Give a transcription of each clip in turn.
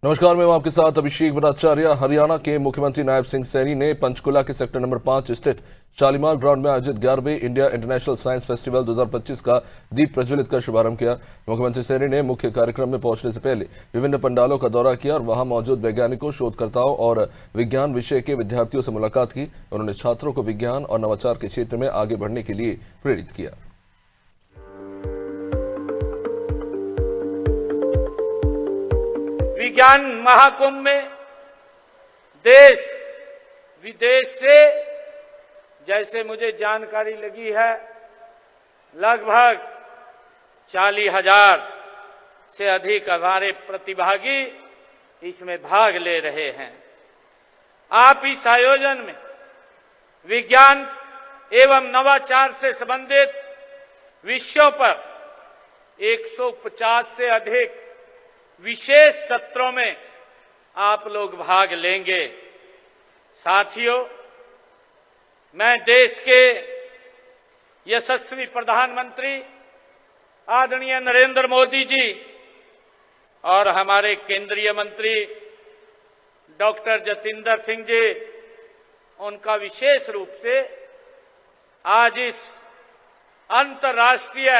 नमस्कार, मैं हूं आपके साथ अभिषेक भट्टाचार्य। हरियाणा के मुख्यमंत्री नायब सिंह सैनी ने पंचकुला के सेक्टर नंबर 5 स्थित शालीमार ग्राउंड में आयोजित 11वें इंडिया इंटरनेशनल साइंस फेस्टिवल 2025 का दीप प्रज्वलित कर शुभारंभ किया। मुख्यमंत्री सैनी ने मुख्य कार्यक्रम में पहुंचने से पहले विभिन्न पंडालों का दौरा किया और वहां मौजूद वैज्ञानिकों, शोधकर्ताओं और विज्ञान विषय के विद्यार्थियों से मुलाकात की। उन्होंने छात्रों को विज्ञान और नवाचार के क्षेत्र में आगे बढ़ने के लिए प्रेरित किया। विज्ञान महाकुंभ में देश विदेश से, जैसे मुझे जानकारी लगी है, लगभग 40,000 से अधिक हमारे प्रतिभागी इसमें भाग ले रहे हैं। आप इस आयोजन में विज्ञान एवं नवाचार से संबंधित विषयों पर 150 से अधिक विशेष सत्रों में आप लोग भाग लेंगे। साथियों, मैं देश के यशस्वी प्रधानमंत्री आदरणीय नरेंद्र मोदी जी और हमारे केंद्रीय मंत्री डॉक्टर जितेंद्र सिंह जी, उनका विशेष रूप से आज इस अंतर्राष्ट्रीय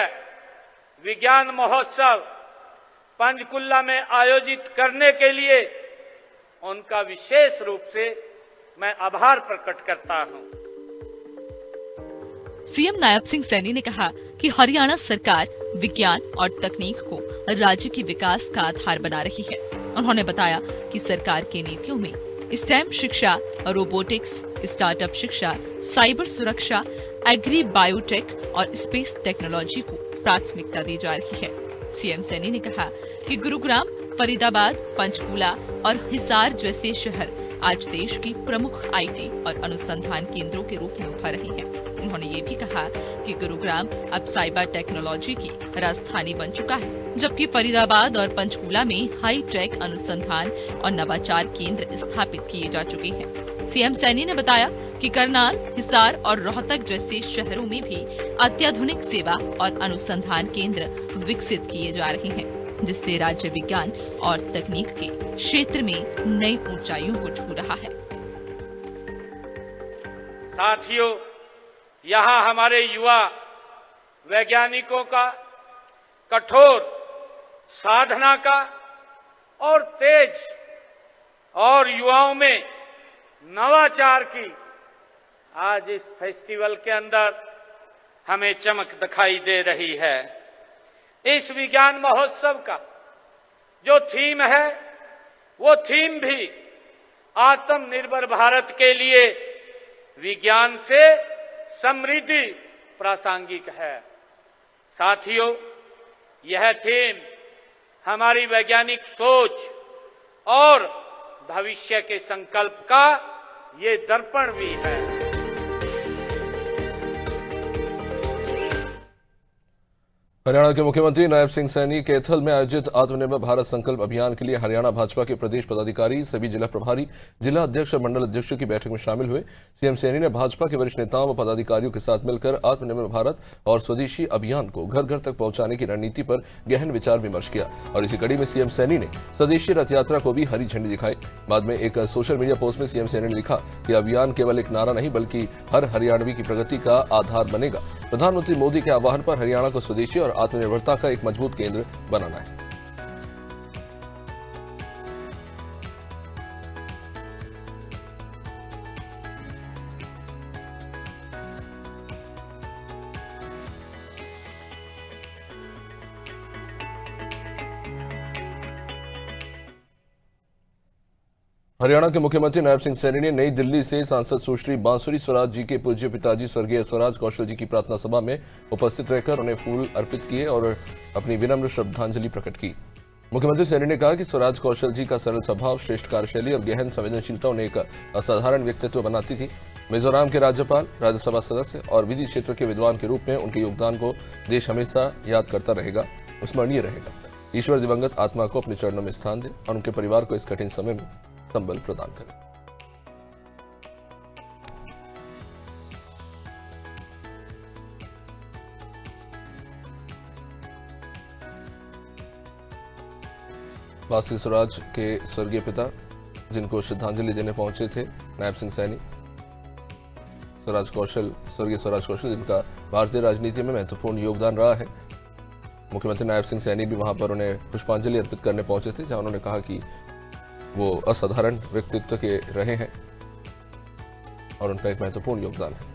विज्ञान महोत्सव पंचकुला में आयोजित करने के लिए उनका विशेष रूप से मैं आभार प्रकट करता हूं। सीएम नायब सिंह सैनी ने कहा कि हरियाणा सरकार विज्ञान और तकनीक को राज्य की विकास का आधार बना रही है। उन्होंने बताया कि सरकार की नीतियों में स्टेम शिक्षा, रोबोटिक्स, स्टार्टअप शिक्षा, साइबर सुरक्षा, एग्री बायोटेक और स्पेस टेक्नोलॉजी को प्राथमिकता दी जा रही है। सीएम सैनी ने कहा कि गुरुग्राम, फरीदाबाद, पंचकुला और हिसार जैसे शहर आज देश की प्रमुख आईटी और अनुसंधान केंद्रों के रूप में उभर रहे हैं। उन्होंने ये भी कहा कि गुरुग्राम अब साइबर टेक्नोलॉजी की राजधानी बन चुका है, जबकि फरीदाबाद और पंचकुला में हाई टेक अनुसंधान और नवाचार केंद्र स्थापित किए जा चुके हैं। सीएम सैनी ने बताया कि करनाल, हिसार और रोहतक जैसे शहरों में भी अत्याधुनिक सेवा और अनुसंधान केंद्र विकसित किए जा रहे हैं, जिससे राज्य विज्ञान और तकनीक के क्षेत्र में नई ऊंचाइयों को छू रहा है। साथियों, यहाँ हमारे युवा वैज्ञानिकों का कठोर साधना का और तेज और युवाओं में नवाचार की आज इस फेस्टिवल के अंदर हमें चमक दिखाई दे रही है। इस विज्ञान महोत्सव का जो थीम है, वो थीम भी आत्मनिर्भर भारत के लिए विज्ञान से समृद्धि प्रासंगिक है। साथियों, यह थीम हमारी वैज्ञानिक सोच और भविष्य के संकल्प का ये दर्पण भी है। हरियाणा के मुख्यमंत्री नायब सिंह सैनी कैथल में आयोजित आत्मनिर्भर भारत संकल्प अभियान के लिए हरियाणा भाजपा के प्रदेश पदाधिकारी, सभी जिला प्रभारी, जिला अध्यक्ष और मंडल अध्यक्षों की बैठक में शामिल हुए। सीएम सैनी ने भाजपा के वरिष्ठ नेताओं व पदाधिकारियों के साथ मिलकर आत्मनिर्भर भारत और स्वदेशी अभियान को घर घर तक पहुंचाने की रणनीति पर गहन विचार विमर्श किया और इसी कड़ी में सीएम सैनी ने स्वदेशी रथ यात्रा को भी हरी झंडी दिखाई। बाद में एक सोशल मीडिया पोस्ट में सीएम सैनी ने लिखा कि अभियान केवल एक नारा नहीं बल्कि हर हरियाणवी की प्रगति का आधार बनेगा। प्रधानमंत्री मोदी के आह्वान पर हरियाणा को स्वदेशी और आत्मनिर्भरता का एक मजबूत केंद्र बनाना है। हरियाणा के मुख्यमंत्री नायब सिंह सैनी ने नई दिल्ली से सांसद सुश्री बांसुरी स्वराज जी के पूज्य पिताजी स्वर्गीय स्वराज कौशल जी की प्रार्थना सभा में उपस्थित रहकर उन्हें फूल अर्पित किए और अपनी विनम्र श्रद्धांजलि प्रकट की। मुख्यमंत्री सैनी ने कहा कि स्वराज कौशल जी का सरल स्वभाव, श्रेष्ठ कार्यशैली और गहन संवेदनशीलता उन्हें एक असाधारण व्यक्तित्व बनाती थी। मिजोरम के राज्यपाल, राज्यसभा सदस्य और विधि क्षेत्र के विद्वान के रूप में उनके योगदान को देश हमेशा याद करता रहेगा, स्मरणीय रहेगा। ईश्वर दिवंगत आत्मा को अपने चरणों में स्थान दे और उनके परिवार को इस कठिन समय में संबल प्रदान करें। बासी स्वराज के स्वर्गीय पिता जिनको श्रद्धांजलि देने पहुंचे थे नायब सिंह सैनी स्वर्गीय स्वराज कौशल जिनका भारतीय राजनीति में महत्वपूर्ण योगदान रहा है। मुख्यमंत्री नायब सिंह सैनी भी वहां पर उन्हें पुष्पांजलि अर्पित करने पहुंचे थे, जहां उन्होंने कहा कि वो असाधारण व्यक्तित्व के रहे हैं और उनका एक महत्वपूर्ण योगदान है।